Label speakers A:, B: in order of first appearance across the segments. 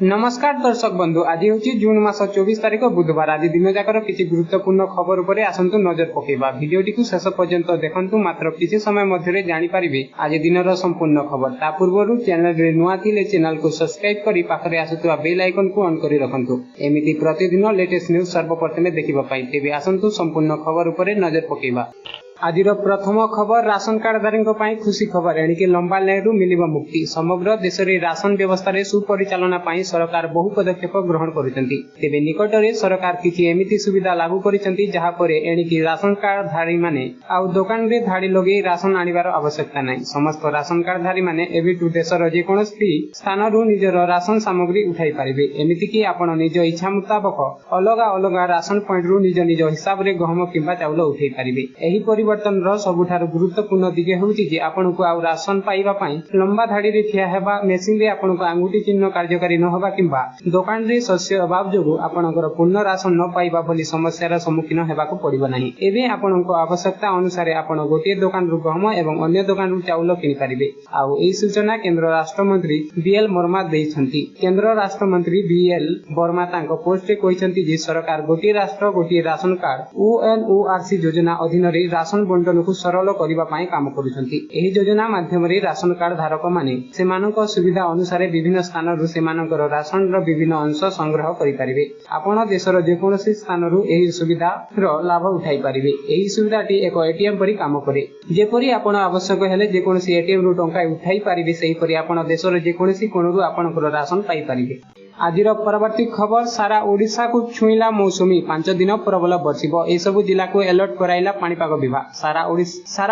A: नमस्कार दर्शक बंधु, आज हूँ जून मास 24 तारिख बुधवार। आज दिन जाकर किसी गुरुत्वपूर्ण खबर उपर आसतु नजर पकेबा। भिडियोटी को शेष पर्यंत देखंतु, मात्र किसी समय मध्य जानि पारिबे आज दिनर संपूर्ण खबर। ता पूर्व चैनल रे नुआ थिले चैनल को सब्सक्राइब करी पाखरे आसुतुवा बेल आइकन को ऑन करी रखंतु। एमिति प्रतिदिन लेटेस्ट न्यूज सर्वप्रथमे देखिबा पाई। तेबे आसंतु संपूर्ण खबर उपर नजर पकेबा। आज प्रथम खबर, राशन कार्डधारी खुशी खबर। एणिके लंबा लाइन मिलिबा मुक्ति। समग्र देश में राशन व्यवस्था सुपरिचालना सरकार बहु पदक्षेप ग्रहण करुछंती। तेबे निकटरे सरकार किछि एमिति सुविधा लागू करिसंती जहा परे एणिके राशन कार्डधारी माने आउ दुकान रे धाड़ी लगे राशन आनिबार आवश्यकता नाही। समस्त राशन कार्डधारी माने एबिटु देशर जेकोनोसी स्थान रु निजर राशन सामग्री उठाई पारिबे। एमिति कि आपण निज इच्छा मुताबक अलगा अलगा राशन पॉइंट रु निज निज हिसाब रे गहम किंबा चाउल उठाई पारिबे। एही परिवर्तन सबुठारु गुरुत्वपूर्ण दिग होउछि जे आपनकु आउ राशन पाइबा पई लंबा धाड़ी रे ठिया हेबा, मेसिन रे आपनकु आंगुठी चिन्ह कार्यकारी न होबा किंबा दुकान रे शस्य अभाव जोगु आपनकर पूर्ण राशन न पाइबा भली समस्यार सम्मुखीन हेबाकु पड़िबो नाही। एबे आपनक आवश्यकता अनुसार आपण गोटे दुकान रु गहम एवं अन्य दुकान रु चाउल किनि पारिबे। आउ एई सूचना केंद्र राष्ट्र मंत्री बीएल वर्मा दैछंती। केंद्र राष्ट्र मंत्री बीएल वर्मा तांको पोस्ट रे कहिसंती जे सरकार गोटे राष्ट्र गोटे राशन कार्ड ओएनओआरसी योजना अधीन रे राशन बंटन को सरल करिबा पई काम करुछंती। एही योजना माध्यम रे राशन कार्ड धारक माने सेमानक सुविधा अनुसार विभिन्न स्थान रु सेमानकर राशन र विभिन्न अंश संग्रह करि पारिबे। आपण देशर जेकोनोसी स्थान रु एही सुविधा र लाभ उठाई पारिबे। एही सुविधाटी एक एटीएम परि काम करे। जेपरि आपण आवश्यक हेले जेकोनोसी एटीएम रु टंका उठाई पारिबे, सेही परि आपण देशर जेकोनोसी कोणरु आपणकर राशन पाई पारिबे। आज परवर्ती खबर, सारा ओडिशा को छुईला मौसुमी। 5 दिन प्रबल बर्षिब। ए सबु जिला को अलर्ट कराइला पाणीपाग विभाग। सारा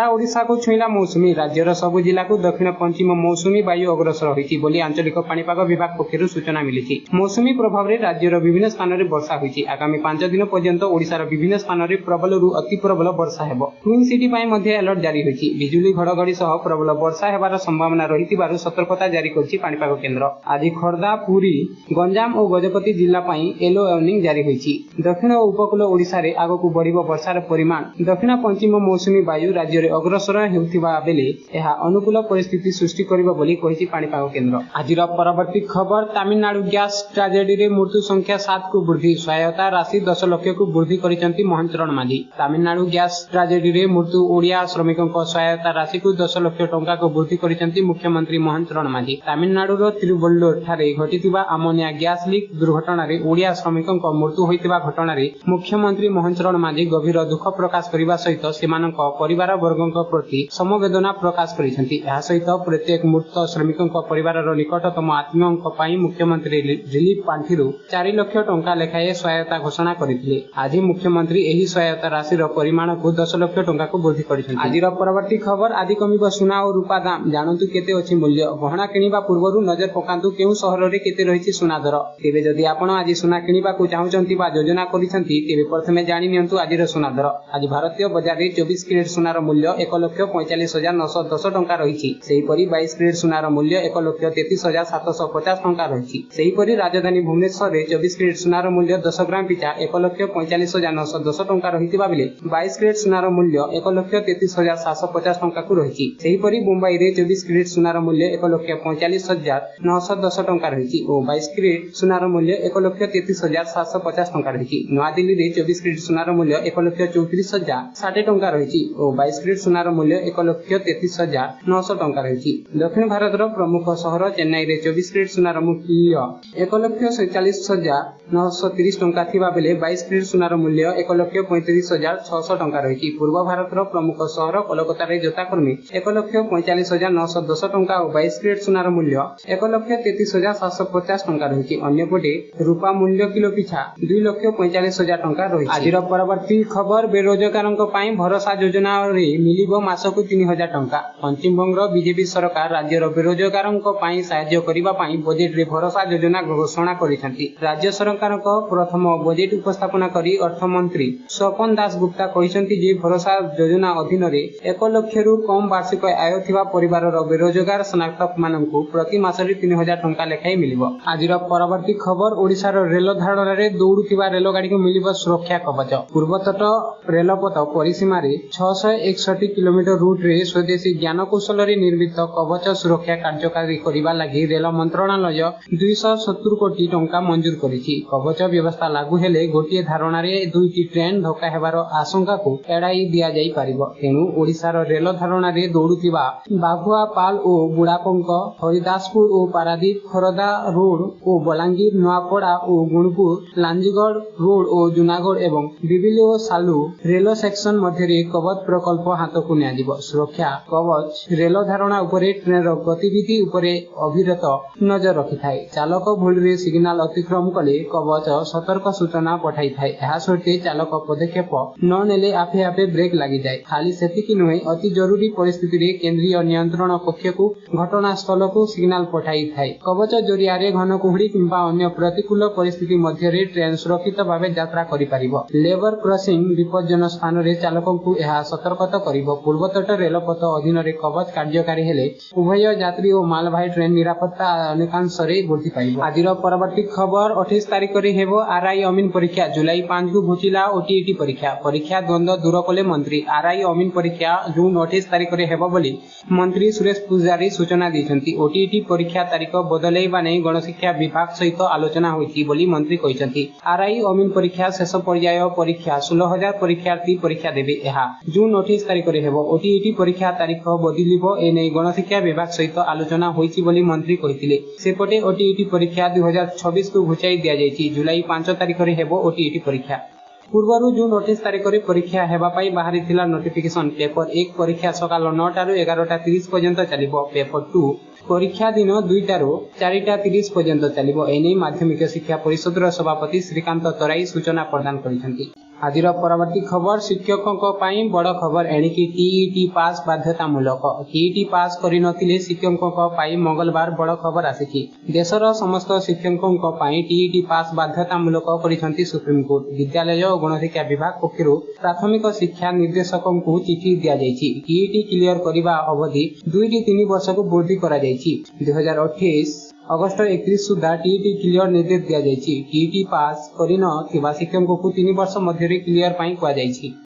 A: ओडिशा को छुईला मौसुमी। राज्यर सबु जिला को दक्षिण पश्चिम मौसुमी वायु अग्रसर होइछि बोली आंचलिक पाणीपाग विभाग पक्षरु सूचना मिलिछि। मौसुमी प्रभाव रे राज्यर विभिन्न स्थान रे वर्षा होइछि। आगामी 5 दिन पर्यंत ओडिशार विभिन्न स्थान रे प्रबल रु अति प्रबल वर्षा हेबो। ट्विन सिटी पई मध्ये अलर्ट जारी होइछि। बिजुली घड़घड़ी सह प्रबल वर्षा हेबार संभावना रहितिबारु सतर्कता जारी करछि पाणीपाग केन्द्र। आज खोर्धा, पुरी, गंजाम और गजपति जिला पाई येलो वार्निंग जारी होइछि। दक्षिण और उपकूल ओडिशा रे आगकु बढ़िबो वर्षार परिमाण। दक्षिण पश्चिम मौसुमी वायु राज्य रे अग्रसर हेउथिबा बेले एहा अनुकूल परिस्थिति सृष्टि करिबो बोली कहिछि पाणीपाग केन्द्र। आजिर परवर्ती खबर, तमिलनाडु गैस ट्रेजेडी रे मृत्यु संख्या 7 को वृद्धि। सहायता राशि 10 लाख को वृद्धि करिसंती महेंद्र चरण मांझी। तमिलनाडु गैस ट्रेजेडी रे मृत्यु ओडिया श्रमिकक सहायता राशि को 10 लाख टंका को वृद्धि करिसंती मुख्यमंत्री महेंद्र चरण मांझी। तमिलनाडु रो तिरुवल्लुर ठारे घटितिबा अमोनिया गैस लीक दुर्घटना रे ओडिया श्रमिकक मृत्यु होइतिबा घटना रे मुख्यमंत्री महेंद्र चरण मांझी गभीर दुख प्रकाश करिबा सहित सेमानक परिवार वर्गक प्रति समवेदना प्रकाश करिसंती। एहा सहित प्रत्येक मृत श्रमिकक परिवारर निकटतम आत्मीयक पई मुख्यमंत्री रिलीफ पांठी रु 4 लाख टंका लेखाए सहायता घोषणा करिथिले। आज मुख्यमंत्री एही सहायता राशि रो परिमाण को 10 लाख टंका को वृद्धि करिसंती। आजिर परवर्ती खबर, आज कमिबो सुना और रूपा दाम। जानंतु केते अछि मूल्य। गहना किनिबा पूर्वरु नजर पकांतु केउ शहर रे केते रहिछि सुना दर। तेबे जदि आपण आज सुना किनिबा को चाहुचंती बा योजना करिसंती, तेबे प्रथमे जानि नियंतु आजिर सुना दर। आज भारतीय बाजार रे 24 कैरेट सुनार मूल्य 1,45,910 टंका रहिछि। सेही परि 22 कैरेट सुनार मूल्य 1,33,750 टंका रहिछि। सेही परि राजधानी भुवनेश्वर रे 24 कैरेट सुनार मूल्य 10 ग्राम पिछा 1,45,910 टंका रहितिबा बेले 22 कैरेट सुनार मूल्य 1,33,750 टंका को रहिछि। सेही परि मुंबई रे 24 कैरेट सुनार मूल्य 1,45,910 टंका रहिछि ओ 22 कैरेट सुनार मूल्य 1,33,750 टंका रहिछि। नवा दिल्ली रे 24 कैरेट सुनार मूल्य 1,34,060 टंका रहिछि ओ 22 कैरेट सुनार मूल्य 1,33,900 टंका रहिछि। दक्षिण भारतर प्रमुख शहर चेन्नई रे 24 कैरेट सुनार मूल्य 1,47,930 टंका थिबा बेले 22 कैरेट सुनार मूल्य 1,35,600 टंका रहिछि। पूर्व भारतर प्रमुख शहर कोलकाता रे यथाक्रमे 1,45,910 टंका और 22 कैरेट सुनार मूल्य 1,33,750 टंका रहिछि। अन्यपटे रूपा मूल्य किलो पिछा 2,45,000 टंका रहिछि। आजिर परवर्ती खबर, बेरोजगारक पई भरोसा योजना रे मिलिबो मासकु 3,000 टंका। पश्चिम बंग बीजेपी सरकार राज्यर बेरोजगारक पई सहायता करिबा पई बजेट रे भरोसा योजना घोषणा करिसंती। राज्य सरकार टंकार प्रथम बजेट उपस्थापना करी अर्थमंत्री स्वपन दास गुप्ता कहते जे भरोसा योजना अधीन 1 लाख रु कम वार्षिक आय थिबा परिवारर बेरोजगार स्नातक मानकु प्रति मासरे 3000 टंका लेखाई मिलिबो। आज परवर्ती खबर ओडिशार रेल धारणा दौड़ुवा रेलगाड़ी को मिलिबो सुरक्षा कवच। पूर्वतट रेलपथ परिसीमा 661 किलोमीटर रूट रे स्वदेशी ज्ञानकौशल निर्मित कवच सुरक्षा कार्यकारी करने लगी रेल मंत्रणालय 270 कोटी टंका मंजूर करिछि। कवच व्यवस्था लागू हेले गोटे धारणा दुईटी ट्रेन धक्का हेबार आशंका को एड़ाई दिया जाई पारिबो। तेणु ओडिशार रेल धारणा दौड़ुवा बाघुआ पाल और बुढ़ापंक हरिदासपुर और पारादीप खरदा रोड और बलांगीर नुआपड़ा और गुणपुर लांजीगढ़ रोड और जूनागढ़ एवं बिबिली और सालू रेल सेक्शन मध्य कवच प्रकल्प हाथ को नियाजिबो। सुरक्षा कवच रेल धारणा उपरे ट्रेन गतिविधि उपरे अविरत नजर रखि थाए। चालक भूल रे सिग्नाल अतिक्रम कले कवच सतर्क सूचना पठाई थाए। एहा सहित चालक पदक्षेप न नेले आपे आपे ब्रेक लागि जाए। खाली सेतिकी नुहे अति जरूरी परिस्थिति रे केंद्रीय नियंत्रण कक्ष को घटनास्थल को सिग्नाल पठाई थाए। कवच जरिया घन कुहुड़ी किंबा अन्य प्रतिकूल परिस्थिति मध्य ट्रेन सुरक्षित भाव यात्रा करि परिबो। लेबर क्रॉसिंग विपज्जन स्थान रे चालक को यह सतर्कता करिबो। पूर्वतट रेलपथ अधीन कवच कार्यकारी हेले उभय यात्री और मालवाही ट्रेन निरापत्ता अनेकांश वृद्धि पाइब। आज परवर्ती खबर 28 तारिख रे हेबो आरआई अमीन परीक्षा। जुलाई 5 को घुचिला ओटीईटी परीक्षा द्वंद्व दूर कले मंत्री। आरआई अमीन परीक्षा जून 28 तारिख रे हेबो बोली मंत्री सुरेश पूजारी सूचना दैछन्ति। ओटीईटी परीक्षा तारिख बदलैबा नै गणशिक्षा विभाग सहित आलोचना होइछि बोली मंत्री कहिसन्ति। आरआई अमीन परीक्षा शेष पर्याय परीक्षा 16,000 परीक्षार्थी परीक्षा देबे। एहा जून 28 तारिख रे हेबो। ओटीईटी परीक्षा तारिख बदलिबो एनै गणशिक्षा विभाग सहित आलोचना होइछि बोली मंत्री कहिथिले। सेपटे ओटीईटी परीक्षा 2026 को घुचाई दिया जाइछि। जुलाई 5 तारिख रे हेबो ओटीईटी परीक्षा। पूर्व जून 28 तारिख रे परीक्षा हेबा पाई बाहरी थिला नोटिफिकेशन। पेपर 1 परीक्षा सकाल 9 रु 11:30 पर्यंत चलिबो। पेपर 2 परीक्षा दिन 2 रु 4:30 पर्यंत चलिबो। एनै माध्यमिक शिक्षा परिषद सभापति श्रीकांत तराई सूचना प्रदान करिसन्ति। आज परवर्ती खबर शिक्षकों पाई बड़ खबर एणिकी टीईटी पास बाध्यतामूलक। टीईटी पास करिनथिले शिक्षकों पाई मंगलवार बड़ खबर आसिछि। देशर समस्त शिक्षकों पाई टीईटी पास बाध्यतामूलक करिसन्ति सुप्रीम कोर्ट। विद्यालय और गणशिक्षा विभाग पक्षरु प्राथमिक शिक्षा निर्देशकों को चिठी दिया जाइछि। टीईटी क्लियर करिबा अवधि 2 ରୁ 3 वर्ष को वृद्धि करा जाइछि। 2028 अगस्त 31 सुधा टीईटी क्लियर निर्देश दिया जाइछि। टीईटी पास करिन थिबा शिक्षकों को 3 वर्ष मध्य क्लियर पाई कुआ जाइछि।